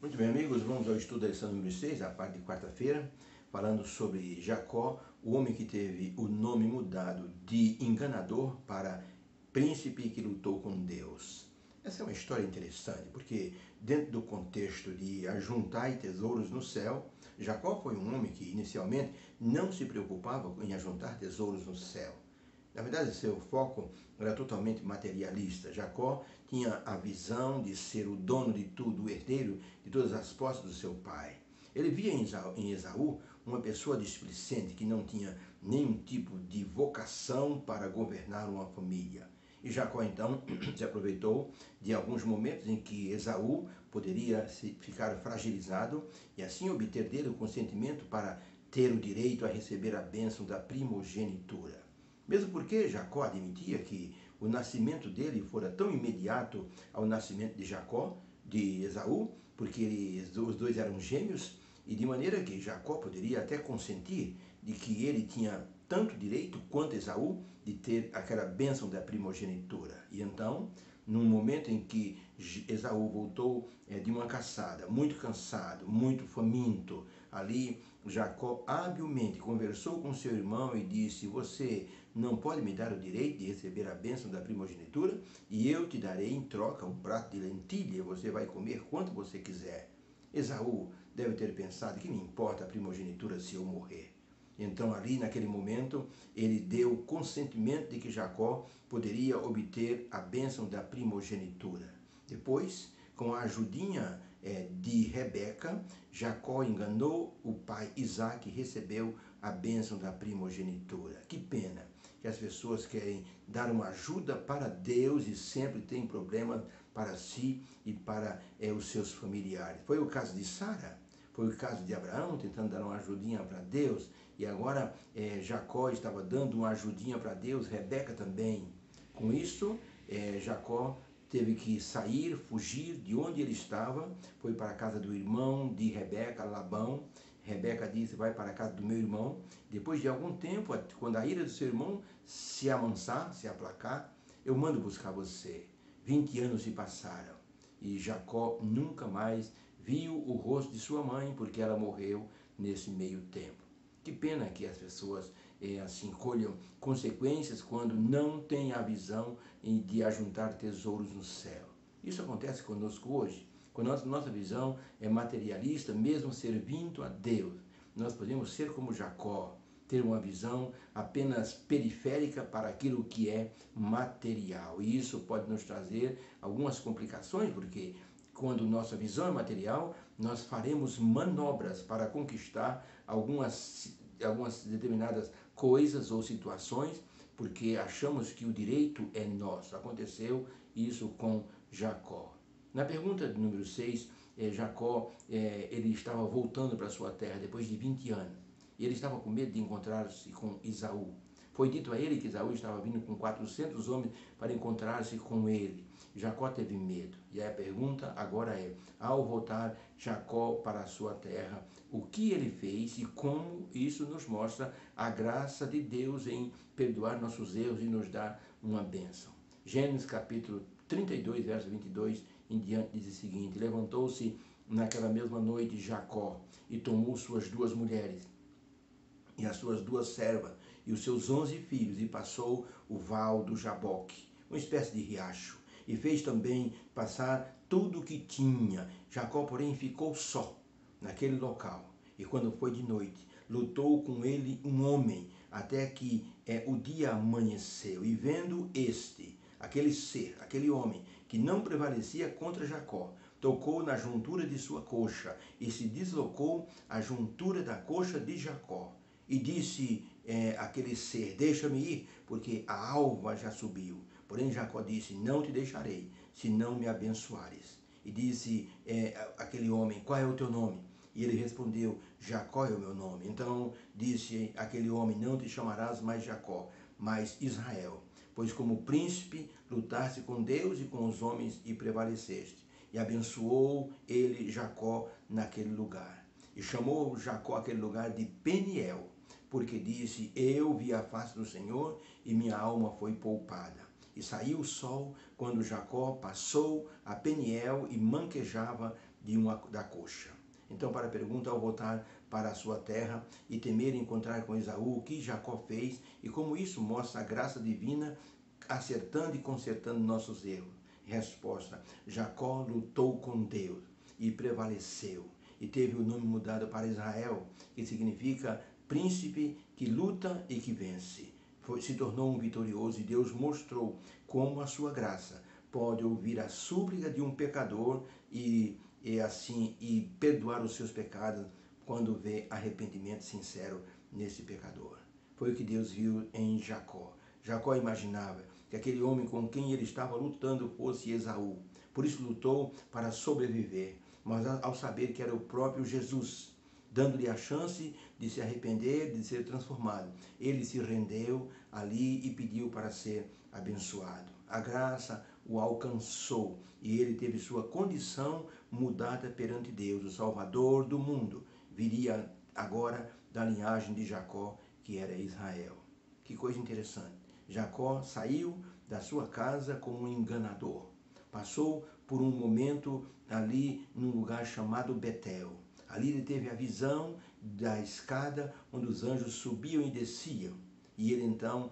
Muito bem, amigos, vamos ao estudo da lição número 6, a parte de quarta-feira, falando sobre Jacó, o homem que teve o nome mudado de enganador para príncipe que lutou com Deus. Essa é uma história interessante, porque dentro do contexto de ajuntar tesouros no céu, Jacó foi um homem que inicialmente não se preocupava em ajuntar tesouros no céu. Na verdade, seu foco era totalmente materialista. Jacó tinha a visão de ser o dono de tudo, o herdeiro de todas as posses do seu pai. Ele via em Esaú uma pessoa displicente que não tinha nenhum tipo de vocação para governar uma família. E Jacó então se aproveitou de alguns momentos em que Esaú poderia ficar fragilizado e assim obter dele o consentimento para ter o direito a receber a bênção da primogenitura. Mesmo porque Jacó admitia que o nascimento dele fora tão imediato ao nascimento de Jacó, de Esaú, porque os dois eram gêmeos, e de maneira que Jacó poderia até consentir de que ele tinha tanto direito quanto Esaú de ter aquela bênção da primogenitura. E então, num momento em que Esaú voltou de uma caçada, muito cansado, muito faminto, ali Jacó habilmente conversou com seu irmão e disse: você não pode me dar o direito de receber a bênção da primogenitura, e eu te darei em troca um prato de lentilha, você vai comer quanto você quiser. Esaú deve ter pensado: que me importa a primogenitura se eu morrer? Então ali naquele momento ele deu consentimento de que Jacó poderia obter a bênção da primogenitura. Depois, com a ajudinha de Rebeca, Jacó enganou o pai Isaque e recebeu a bênção da primogenitura. Que pena que as pessoas querem dar uma ajuda para Deus e sempre têm problemas para si e para os seus familiares. Foi o caso de Sara, foi o caso de Abraão, tentando dar uma ajudinha para Deus, e agora Jacó estava dando uma ajudinha para Deus, Rebeca também. Com isso, Jacó teve que sair, fugir de onde ele estava, foi para a casa do irmão de Rebeca, Labão. Rebeca disse: vai para a casa do meu irmão. Depois de algum tempo, quando a ira do seu irmão se amansar, se aplacar, eu mando buscar você. 20 anos se passaram e Jacó nunca mais viu o rosto de sua mãe, porque ela morreu nesse meio tempo. Que pena que as pessoas assim colham consequências quando não têm a visão de ajuntar tesouros no céu. Isso acontece conosco hoje. Quando a nossa visão é materialista, mesmo servindo a Deus, nós podemos ser como Jacó, ter uma visão apenas periférica para aquilo que é material. E isso pode nos trazer algumas complicações, porque quando nossa visão é material, nós faremos manobras para conquistar algumas determinadas coisas ou situações, porque achamos que o direito é nosso. Aconteceu isso com Jacó. Na pergunta número 6, Jacó ele estava voltando para sua terra depois de 20 anos. E ele estava com medo de encontrar-se com Esaú. Foi dito a ele que Esaú estava vindo com 400 homens para encontrar-se com ele. Jacó teve medo. E a pergunta agora é: ao voltar Jacó para a sua terra, o que ele fez e como isso nos mostra a graça de Deus em perdoar nossos erros e nos dar uma bênção. Gênesis capítulo 32, verso 22 em diante diz o seguinte: levantou-se naquela mesma noite Jacó e tomou suas 2 mulheres e as suas 2 servas e os seus 11 filhos e passou o val do Jaboque, uma espécie de riacho, e fez também passar tudo o que tinha. Jacó, porém, ficou só naquele local, e quando foi de noite, lutou com ele um homem, até que o dia amanheceu, e vendo aquele ser, aquele homem, que não prevalecia contra Jacó, tocou na juntura de sua coxa, e se deslocou a juntura da coxa de Jacó. E disse aquele ser: deixa-me ir, porque a alva já subiu. Porém Jacó disse: não te deixarei, se não me abençoares. E disse aquele homem: qual é o teu nome? E ele respondeu: Jacó é o meu nome. Então disse aquele homem: não te chamarás mais Jacó, mas Israel, pois como príncipe lutaste com Deus e com os homens e prevaleceste. E abençoou ele Jacó naquele lugar. E chamou Jacó aquele lugar de Peniel, porque disse: eu vi a face do Senhor e minha alma foi poupada. E saiu o sol quando Jacó passou a Peniel e manquejava da coxa. Então, para a pergunta, ao voltar para a sua terra e temer encontrar com Esaú, o que Jacó fez e como isso mostra a graça divina acertando e consertando nossos erros. Resposta: Jacó lutou com Deus e prevaleceu e teve o nome mudado para Israel, que significa príncipe que luta e que vence. Se tornou um vitorioso e Deus mostrou como a sua graça pode ouvir a súplica de um pecador e perdoar os seus pecados quando vê arrependimento sincero nesse pecador. Foi o que Deus viu em Jacó. Jacó imaginava que aquele homem com quem ele estava lutando fosse Esaú. Por isso lutou para sobreviver, mas ao saber que era o próprio Jesus, dando-lhe a chance de se arrepender, de ser transformado, ele se rendeu ali e pediu para ser abençoado. A graça o alcançou e ele teve sua condição mudada perante Deus. O Salvador do mundo viria agora da linhagem de Jacó, que era Israel. Que coisa interessante. Jacó saiu da sua casa como um enganador. Passou por um momento ali num lugar chamado Betel. Ali ele teve a visão da escada onde os anjos subiam e desciam. E ele então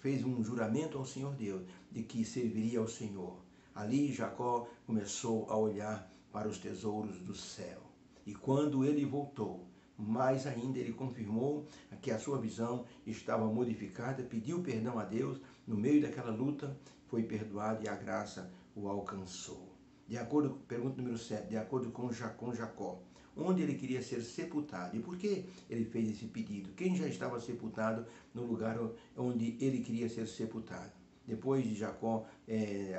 fez um juramento ao Senhor Deus de que serviria ao Senhor. Ali Jacó começou a olhar para os tesouros do céu. E quando ele voltou, mais ainda ele confirmou que a sua visão estava modificada, pediu perdão a Deus, no meio daquela luta foi perdoado e a graça o alcançou. Pergunta número 7, de acordo com Jacó, onde ele queria ser sepultado. E por que ele fez esse pedido? Quem já estava sepultado no lugar onde ele queria ser sepultado? Depois de Jacó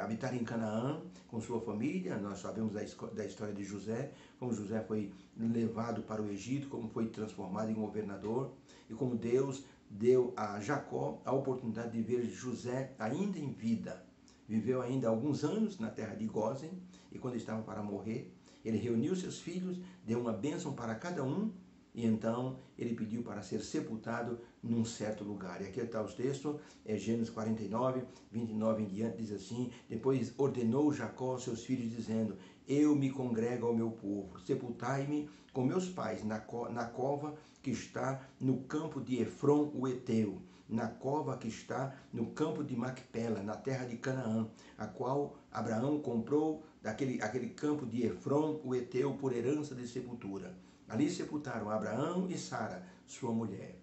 habitar em Canaã com sua família, nós sabemos da história de José, como José foi levado para o Egito, como foi transformado em governador, e como Deus deu a Jacó a oportunidade de ver José ainda em vida. Viveu ainda alguns anos na terra de Gósen, e quando estava para morrer, ele reuniu seus filhos, deu uma bênção para cada um, e então ele pediu para ser sepultado num certo lugar. E aqui está o texto, Gênesis 49, 29 em diante, diz assim: depois ordenou Jacó aos seus filhos, dizendo: eu me congrego ao meu povo, sepultai-me com meus pais na cova que está no campo de Efron o Eteu, na cova que está no campo de Macpela, na terra de Canaã, a qual Abraão comprou aquele campo de Efron o Eteu por herança de sepultura. Ali sepultaram Abraão e Sara, sua mulher.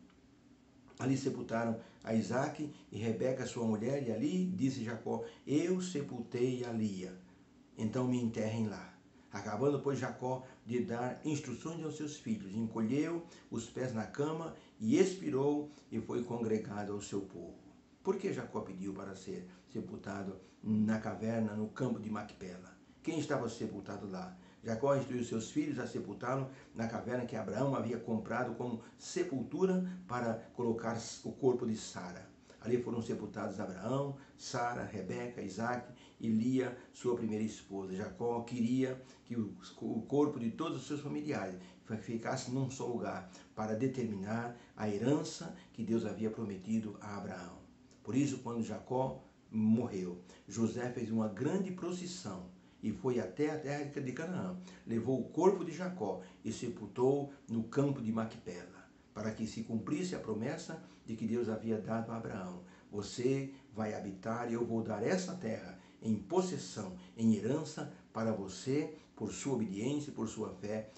Ali sepultaram a Isaque e Rebeca, sua mulher, e ali disse Jacó: eu sepultei a Lia, então me enterrem lá. Acabando, pois, Jacó de dar instruções aos seus filhos, encolheu os pés na cama e expirou e foi congregado ao seu povo. Por que Jacó pediu para ser sepultado na caverna, no campo de Macpela? Quem estava sepultado lá? Jacó instruiu seus filhos a sepultá-lo na caverna que Abraão havia comprado como sepultura para colocar o corpo de Sara. Ali foram sepultados Abraão, Sara, Rebeca, Isaque e Lia, sua primeira esposa. Jacó queria que o corpo de todos os seus familiares ficasse num só lugar para determinar a herança que Deus havia prometido a Abraão. Por isso, quando Jacó morreu, José fez uma grande procissão e foi até a terra de Canaã, levou o corpo de Jacó e sepultou no campo de Macpela, para que se cumprisse a promessa de que Deus havia dado a Abraão. Você vai habitar e eu vou dar essa terra em possessão, em herança para você, por sua obediência, por sua fé,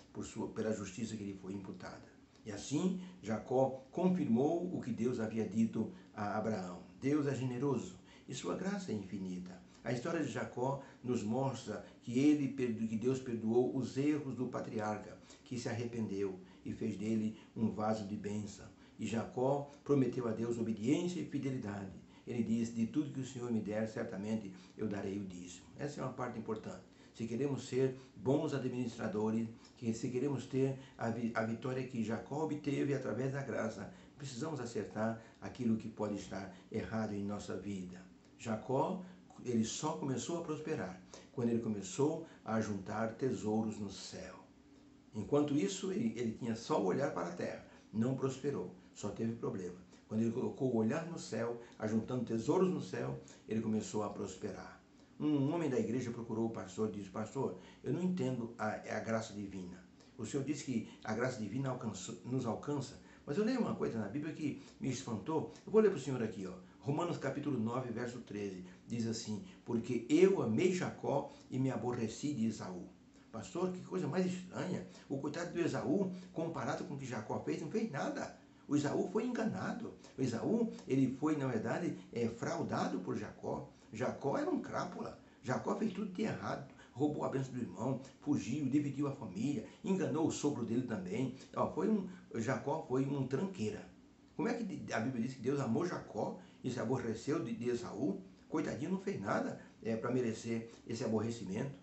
pela justiça que lhe foi imputada. E assim, Jacó confirmou o que Deus havia dito a Abraão. Deus é generoso e sua graça é infinita. A história de Jacó nos mostra que Deus perdoou os erros do patriarca, que se arrependeu e fez dele um vaso de bênção. E Jacó prometeu a Deus obediência e fidelidade. Ele disse: de tudo que o Senhor me der, certamente eu darei o dízimo. Essa é uma parte importante. Se queremos ser bons administradores, se queremos ter a vitória que Jacó obteve através da graça, precisamos acertar aquilo que pode estar errado em nossa vida. Jacó, ele só começou a prosperar quando ele começou a juntar tesouros no céu. Enquanto isso, ele tinha só o olhar para a terra, não prosperou, só teve problema. Quando ele colocou o olhar no céu, ajuntando tesouros no céu, ele começou a prosperar. Um homem da igreja procurou o pastor e disse: pastor, eu não entendo a graça divina. O senhor disse que a graça divina nos alcança, mas eu leio uma coisa na Bíblia que me espantou. Eu vou ler para o senhor aqui, ó. Romanos capítulo 9, verso 13, diz assim: porque eu amei Jacó e me aborreci de Esaú. Pastor, que coisa mais estranha. O coitado do Esaú, comparado com o que Jacó fez, não fez nada. O Esaú foi enganado. O Esaú, ele foi, na verdade, fraudado por Jacó. Jacó era um crápula. Jacó fez tudo de errado. Roubou a bênção do irmão, fugiu, dividiu a família, enganou o sogro dele também. Jacó foi um tranqueira. Como é que a Bíblia diz que Deus amou Jacó e se aborreceu de Esaú? Coitadinho, não fez nada para merecer esse aborrecimento.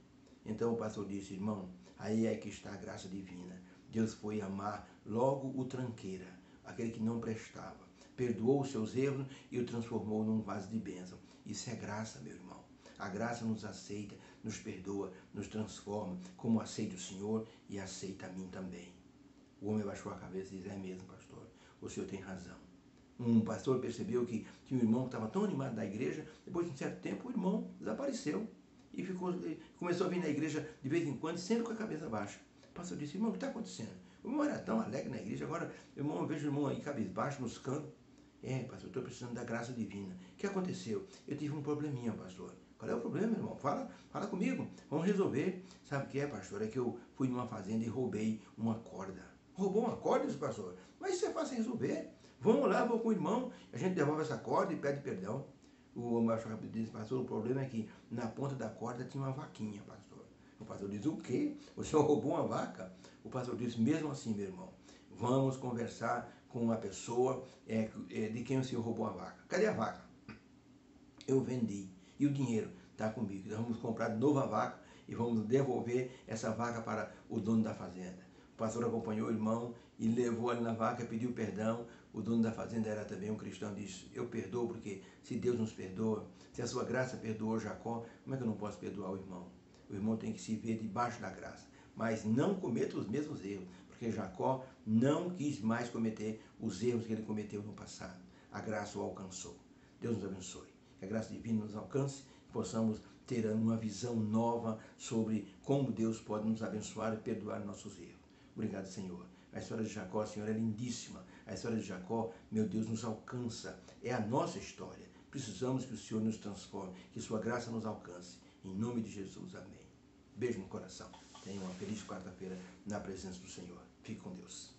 Então o pastor disse: irmão, aí é que está a graça divina. Deus foi amar logo o tranqueira, aquele que não prestava. Perdoou os seus erros e o transformou num vaso de bênção. Isso é graça, meu irmão. A graça nos aceita, nos perdoa, nos transforma, como aceita o Senhor e aceita a mim também. O homem baixou a cabeça e disse: é mesmo, pastor, o senhor tem razão. Um pastor percebeu que o irmão estava tão animado da igreja, depois de um certo tempo o irmão desapareceu e começou a vir na igreja de vez em quando, sempre com a cabeça baixa. O pastor disse: irmão, o que está acontecendo? O irmão era tão alegre na igreja, agora eu vejo o irmão aí cabisbaixo, nos cantos. Pastor, estou precisando da graça divina. O que aconteceu? Eu tive um probleminha, pastor. Qual é o problema, irmão? Fala comigo, vamos resolver. Sabe o que é, pastor? É que eu fui numa fazenda e roubei uma corda. Roubou uma corda, disse pastor? Mas isso é fácil resolver. Vamos lá, vou com o irmão, a gente devolve essa corda e pede perdão. O pastor disse: pastor, o problema é que na ponta da corda tinha uma vaquinha, pastor. O pastor disse: o quê? O senhor roubou uma vaca? O pastor disse: mesmo assim, meu irmão, vamos conversar com uma pessoa de quem o senhor roubou a vaca. Cadê a vaca? Eu vendi. E o dinheiro está comigo. Nós vamos comprar de novo a vaca e vamos devolver essa vaca para o dono da fazenda. O pastor acompanhou o irmão e levou ali na vaca, pediu perdão. O dono da fazenda era também um cristão, disse: eu perdoo, porque se Deus nos perdoa, se a sua graça perdoou Jacó, como é que eu não posso perdoar o irmão? O irmão tem que se ver debaixo da graça, mas não cometa os mesmos erros, porque Jacó não quis mais cometer os erros que ele cometeu no passado. A graça o alcançou. Deus nos abençoe. Que a graça divina nos alcance e possamos ter uma visão nova sobre como Deus pode nos abençoar e perdoar nossos erros. Obrigado, Senhor. A história de Jacó, Senhor, é lindíssima. A história de Jacó, meu Deus, nos alcança. É a nossa história. Precisamos que o Senhor nos transforme, que sua graça nos alcance. Em nome de Jesus, amém. Beijo no coração. Tenha uma feliz quarta-feira na presença do Senhor. Fique com Deus.